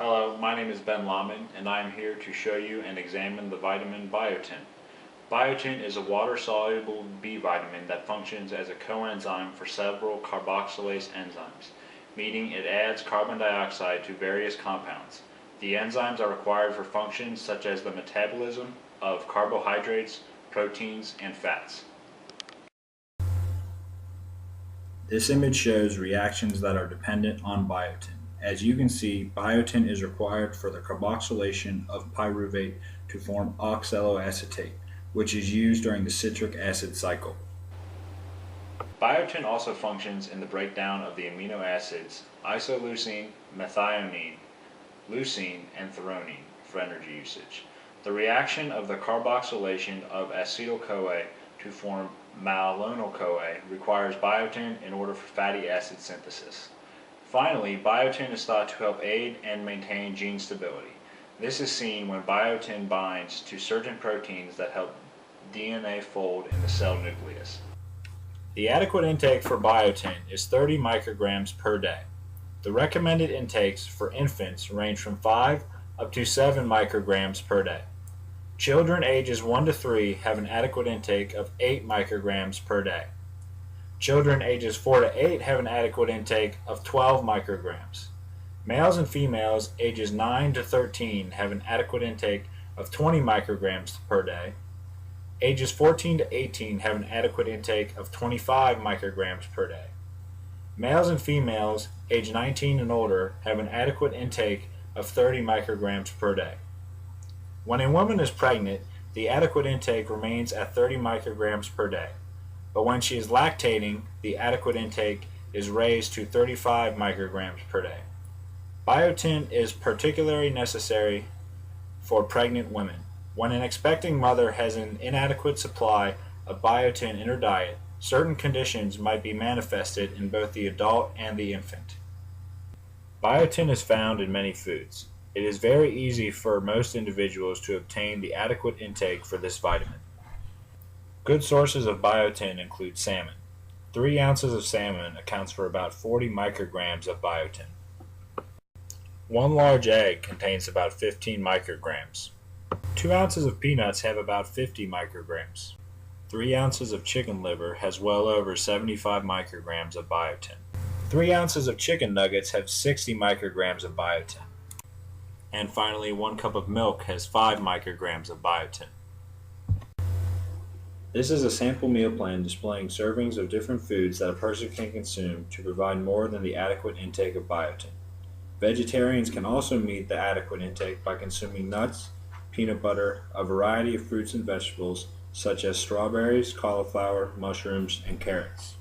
Hello, my name is Ben Lahman, and I am here to show you and examine the vitamin biotin. Biotin is a water-soluble B vitamin that functions as a coenzyme for several carboxylase enzymes, meaning it adds carbon dioxide to various compounds. The enzymes are required for functions such as the metabolism of carbohydrates, proteins, and fats. This image shows reactions that are dependent on biotin. As you can see, biotin is required for the carboxylation of pyruvate to form oxaloacetate, which is used during the citric acid cycle. Biotin also functions in the breakdown of the amino acids isoleucine, methionine, leucine, and threonine for energy usage. The reaction of the carboxylation of acetyl-CoA to form malonyl-CoA requires biotin in order for fatty acid synthesis. Finally, biotin is thought to help aid and maintain gene stability. This is seen when biotin binds to certain proteins that help DNA fold in the cell nucleus. The adequate intake for biotin is 30 micrograms per day. The recommended intakes for infants range from 5 up to 7 micrograms per day. Children ages 1 to 3 have an adequate intake of 8 micrograms per day. Children ages 4 to 8 have an adequate intake of 12 micrograms. Males and females ages 9 to 13 have an adequate intake of 20 micrograms per day. Ages 14 to 18 have an adequate intake of 25 micrograms per day. Males and females age 19 and older have an adequate intake of 30 micrograms per day. When a woman is pregnant, the adequate intake remains at 30 micrograms per day, but when she is lactating, the adequate intake is raised to 35 micrograms per day. Biotin is particularly necessary for pregnant women. When an expecting mother has an inadequate supply of biotin in her diet, certain conditions might be manifested in both the adult and the infant. Biotin is found in many foods. It is very easy for most individuals to obtain the adequate intake for this vitamin. Good sources of biotin include salmon. 3 ounces of salmon accounts for about 40 micrograms of biotin. 1 large egg contains about 15 micrograms. 2 ounces of peanuts have about 50 micrograms. 3 ounces of chicken liver has well over 75 micrograms of biotin. 3 ounces of chicken nuggets have 60 micrograms of biotin. And finally, 1 cup of milk has 5 micrograms of biotin. This is a sample meal plan displaying servings of different foods that a person can consume to provide more than the adequate intake of biotin. Vegetarians can also meet the adequate intake by consuming nuts, peanut butter, a variety of fruits and vegetables such as strawberries, cauliflower, mushrooms, and carrots.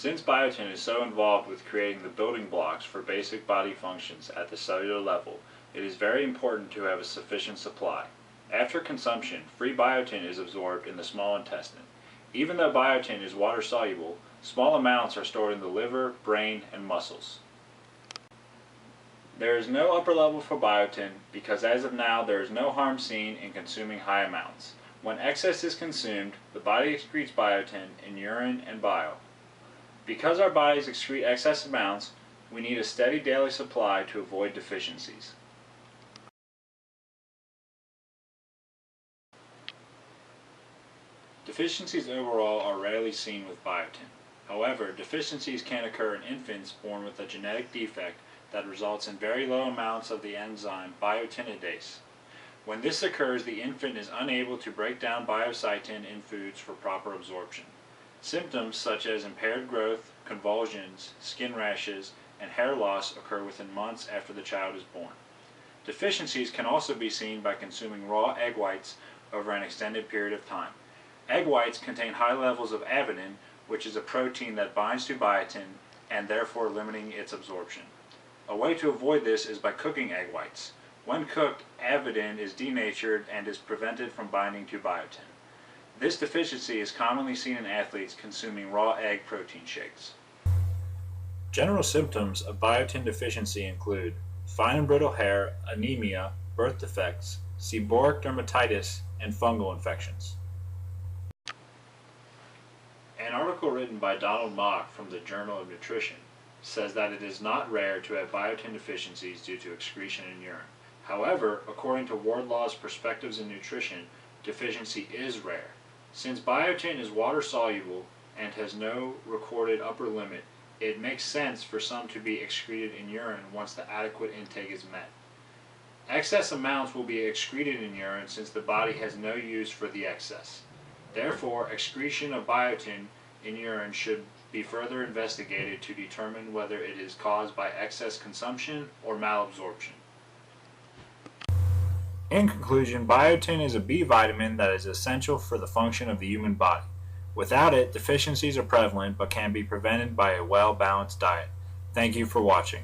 Since biotin is so involved with creating the building blocks for basic body functions at the cellular level, it is very important to have a sufficient supply. After consumption, free biotin is absorbed in the small intestine. Even though biotin is water-soluble, small amounts are stored in the liver, brain, and muscles. There is no upper level for biotin because as of now there is no harm seen in consuming high amounts. When excess is consumed, the body excretes biotin in urine and bile. Because our bodies excrete excess amounts, we need a steady daily supply to avoid deficiencies. Deficiencies overall are rarely seen with biotin. However, deficiencies can occur in infants born with a genetic defect that results in very low amounts of the enzyme biotinidase. When this occurs, the infant is unable to break down biocytin in foods for proper absorption. Symptoms such as impaired growth, convulsions, skin rashes, and hair loss occur within months after the child is born. Deficiencies can also be seen by consuming raw egg whites over an extended period of time. Egg whites contain high levels of avidin, which is a protein that binds to biotin and therefore limiting its absorption. A way to avoid this is by cooking egg whites. When cooked, avidin is denatured and is prevented from binding to biotin. This deficiency is commonly seen in athletes consuming raw egg protein shakes. General symptoms of biotin deficiency include fine and brittle hair, anemia, birth defects, seborrheic dermatitis, and fungal infections. article written by Donald Mock from the Journal of Nutrition says that it is not rare to have biotin deficiencies due to excretion in urine. However, according to Wardlaw's Perspectives in Nutrition, deficiency is rare. Since biotin is water soluble and has no recorded upper limit, it makes sense for some to be excreted in urine once the adequate intake is met. Excess amounts will be excreted in urine since the body has no use for the excess. Therefore, excretion of biotin in urine should be further investigated to determine whether it is caused by excess consumption or malabsorption. In conclusion, biotin is a B vitamin that is essential for the function of the human body. Without it, deficiencies are prevalent but can be prevented by a well-balanced diet. Thank you for watching.